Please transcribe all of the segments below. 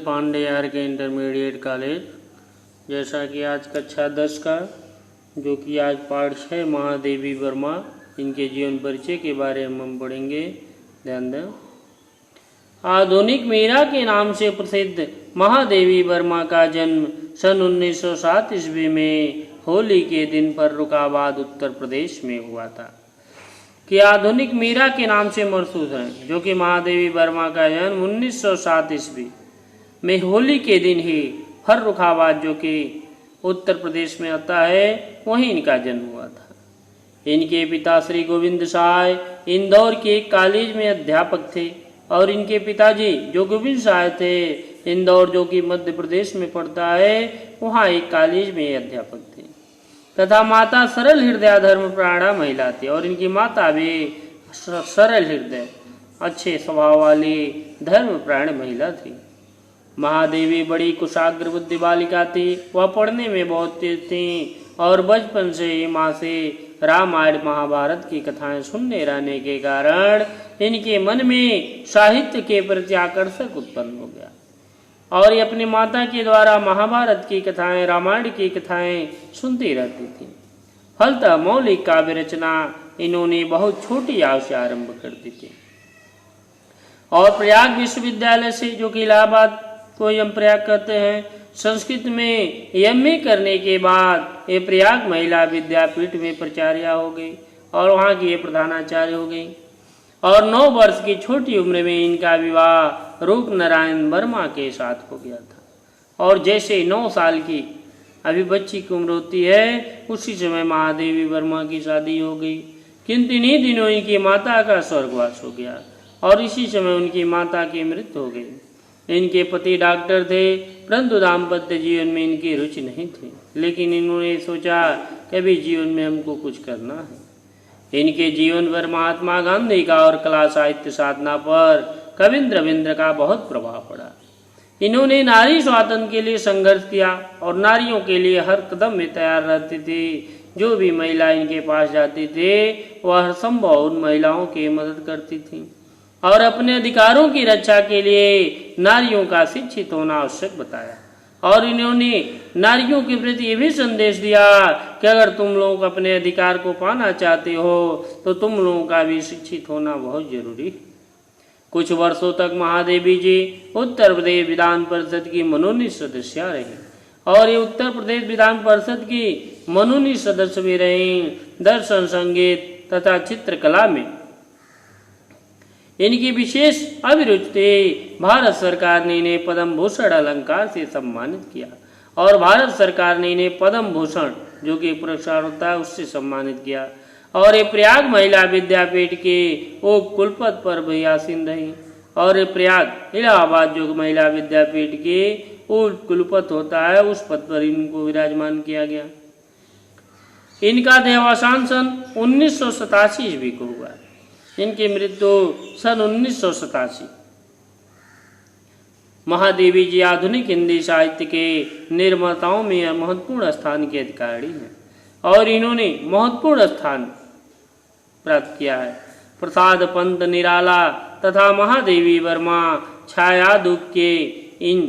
Pandey are के intermediate college. जैसा कि आज कक्षा 10 का जो कि आज पाठ 6 महादेवी वर्मा इनके जीवन परिचय के बारे में हम पढ़ेंगे। ध्यान दें। आधुनिक मीरा के नाम से प्रसिद्ध महादेवी वर्मा का जन्म सन 1907 ईस्वी में होली के दिन फर्रुखाबाद उत्तर प्रदेश में हुआ था। कि आधुनिक मीरा के नाम से मशहूर हैं, जो कि महादेवी वर्मा का जन्म 1907 ईस्वी में होली के दिन ही फर्रुखाबाद जो कि उत्तर प्रदेश में आता है वहीं इनका जन्म हुआ था। इनके पिता श्री गोविंद साय इंदौर के एक कॉलेज में अध्यापक थे और इनके पिताजी जो गोविंद साय थे इंदौर जो कि मध्य प्रदेश में पड़ता है वहाँ एक कॉलेज में अध्यापक थे तथा माता सरल हृदय धर्मप्राणा महिला थी और इनकी माता भी सरल हृदय अच्छे स्वभाव वाली धर्मप्राण महिला थी। महादेवी बड़ी कुशाग्र बुद्धि बालिका थी। वह पढ़ने में बहुत तेज थी और बचपन से ही माँ से रामायण महाभारत की कथाएं सुनने रहने के कारण इनके मन में साहित्य के प्रति आकर्षक उत्पन्न हो गया और ये अपनी माता के द्वारा महाभारत की कथाएं रामायण की कथाएं सुनती रहती थी। फलतः मौलिक काव्य रचना इन्होंने बहुत छोटी आयु से आरंभ कर दी थी और प्रयाग विश्वविद्यालय से जो कि इलाहाबाद को हम प्रयाग कहते हैं संस्कृत में एमए करने के बाद ये प्रयाग महिला विद्यापीठ में प्राचार्य हो गई और वहाँ की ये प्रधानाचार्य हो गई और 9 वर्ष की छोटी उम्र में इनका विवाह रूप नारायण वर्मा के साथ हो गया था और जैसे 9 साल की अभी बच्ची की उम्र होती है उसी समय महादेवी वर्मा की शादी हो गई। किंतु इन्हीं दिनों इनकी माता का स्वर्गवास हो गया और इसी समय उनकी माता की मृत्यु हो गई। इनके पति डॉक्टर थे परंतु दाम्पत्य जीवन में इनकी रुचि नहीं थी, लेकिन इन्होंने सोचा कभी जीवन में हमको कुछ करना है। इनके जीवन पर महात्मा गांधी का और कला साहित्य साधना पर कविंद्र रविंद्र का बहुत प्रभाव पड़ा। इन्होंने नारी स्वातंत्र्य के लिए संघर्ष किया और नारियों के लिए हर कदम में तैयार रहती थी। जो भी महिला इनके पास जाती थी वह हर संभव उन महिलाओं की मदद करती थी और अपने अधिकारों की रक्षा के लिए नारियों का शिक्षित होना आवश्यक बताया और इन्होंने नारियों के प्रति ये भी संदेश दिया कि अगर तुम लोग अपने अधिकार को पाना चाहते हो तो तुम लोगों का भी शिक्षित होना बहुत जरूरी है। कुछ वर्षों तक महादेवी जी उत्तर प्रदेश विधान परिषद की मनोनीत सदस्य रही और ये उत्तर प्रदेश विधान परिषद की मनोनीत सदस्य भी रही। दर्शन संगीत तथा चित्रकला में इनकी विशेष अभिरुचि थी। भारत सरकार ने इन्हें पद्म भूषण अलंकार से सम्मानित किया और भारत सरकार ने इन्हें पद्म भूषण जो कि पुरस्कार होता है उससे सम्मानित किया और ये प्रयाग महिला विद्यापीठ के वो कुलपद पर भी आसीन रही और ये प्रयाग इलाहाबाद जो महिला विद्यापीठ के वो कुलपद होता है उस पद पर इनको विराजमान किया गया। इनका देहावसान सन 1987 ईस्वी को हुआ। इनकी मृत्यु सन 1987। महादेवी जी आधुनिक हिंदी साहित्य के निर्माताओं में महत्वपूर्ण स्थान के अधिकारी हैं और इन्होंने महत्वपूर्ण स्थान प्राप्त किया है। प्रसाद पंत निराला तथा महादेवी वर्मा छायादुप के इन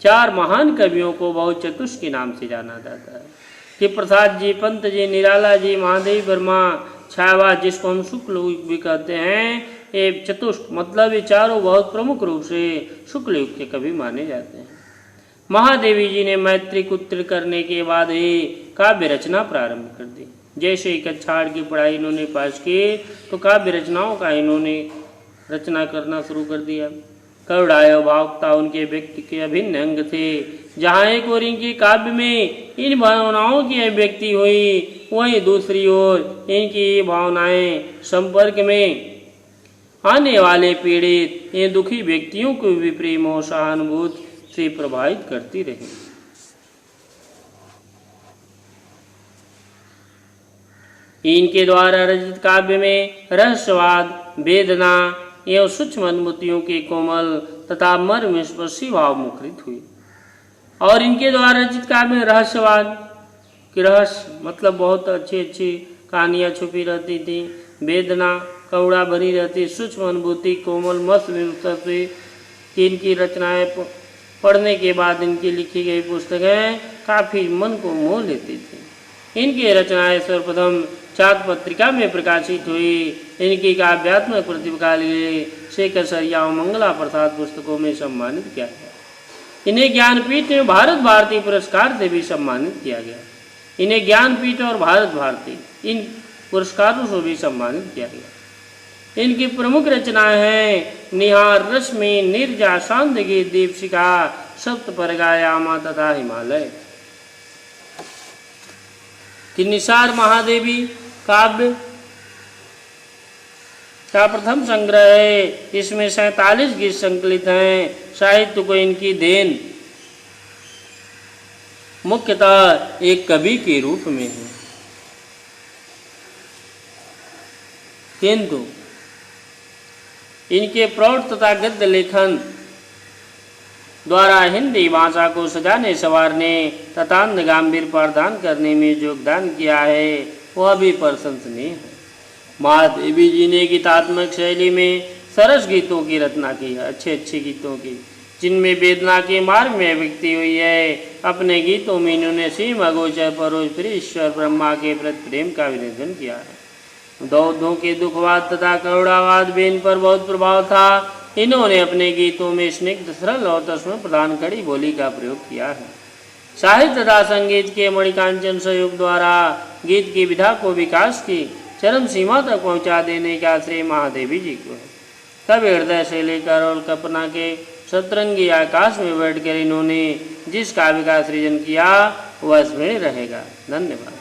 4 महान कवियों को बहुत चतुष्क के नाम से जाना जाता है कि प्रसाद जी, पंत जी, निराला जी, महादेवी वर्मा, छायावाद जिसको हम शुक्ल युग भी कहते हैं, ये चतुष्क मतलब ये चारों बहुत प्रमुख रूप से शुक्ल युग के कवि माने जाते हैं। महादेवी जी ने मैट्रिक उत्तीर्ण करने के बाद ही काव्य रचना प्रारंभ कर दी। जैसे ही कक्षा 8 की पढ़ाई इन्होंने पास की तो काव्य रचनाओं का इन्होंने रचना करना शुरू कर दिया। करुणाय भावुकता उनके व्यक्ति के अभिन्न अंग थे। जहाँ एक ओर इनके काव्य में इन भावनाओं की अभिव्यक्ति हुई वहीं दूसरी ओर इनकी भावनाएं संपर्क में आने वाले पीड़ित ये दुखी व्यक्तियों को भी प्रेम और सहानुभूति से प्रभावित करती रही। इनके द्वारा रचित काव्य में रहस्यवाद, वेदना एवं सूक्ष्म अनुभूतियों के कोमल तथा मर्म स्पर्शी भाव मुखरित हुई और इनके द्वारा रचित काव्य में रहस्यवाद की रहस्य मतलब बहुत अच्छी अच्छी कहानियाँ छुपी रहती थी। वेदना कौड़ा भरी रहती, सूक्ष्म अनुभूति कोमल मस्त कि इनकी रचनाएं पढ़ने के बाद इनकी लिखी गई पुस्तकें काफ़ी मन को मोह लेती थी। इनकी रचनाएं सर्वप्रथम चाँद पत्रिका में प्रकाशित हुई। इनकी काव्यात्मक प्रतिभा के लिए शेखर सरिया और मंगला प्रसाद पुस्तकों में सम्मानित किया गया। इन्हें ज्ञानपीठ में भारत भारती पुरस्कार से भी सम्मानित किया गया। इन्हें ज्ञानपीठ और भारत भारती इन पुरस्कारों से भी सम्मानित किया गया। इनकी प्रमुख रचनाएं हैं निहार, रश्मि, निर्जा, शांतगीत, दीपशिखा, सप्तपर्गा, यामा तथा हिमालय। कि निसार महादेवी काव्य का प्रथम संग्रह है। इसमें 47 गीत संकलित हैं। साहित्य को इनकी देन मुख्यतः एक कवि के रूप में है, किंतु इनके प्रौढ़ तथा गद्य लेखन द्वारा हिंदी भाषा को सजाने संवारने तथा गांभीर्य प्रदान करने में योगदान किया है, वह भी प्रशंसनीय है। महादेवी जी ने गीतात्मक शैली में सरस गीतों की रचना की है, अच्छे गीतों की, जिनमें वेदना के मार्ग में व्यक्ति हुई है। अपने गीतों में इन्होंने सीम अगोचर परोज ईश्वर ब्रह्मा के प्रति प्रेम का विनिर्देशन किया है। दौधों के दुखवाद तथा करुणावाद भी इन पर बहुत प्रभाव था। इन्होंने अपने गीतों में स्निग्ध, सरल और तस्म प्रधान कड़ी बोली का प्रयोग किया है। साहित्य तथा संगीत के मणिकांचन सहयोग द्वारा गीत की विधा को विकास की चरम सीमा तक पहुंचा देने का श्रेय महादेवी जी को है। कवि हृदय से लेकर और कल्पना के सतरंगी आकाश में बैठकर इन्होंने जिस काव्य का सृजन किया वह स्मरणीय रहेगा। धन्यवाद।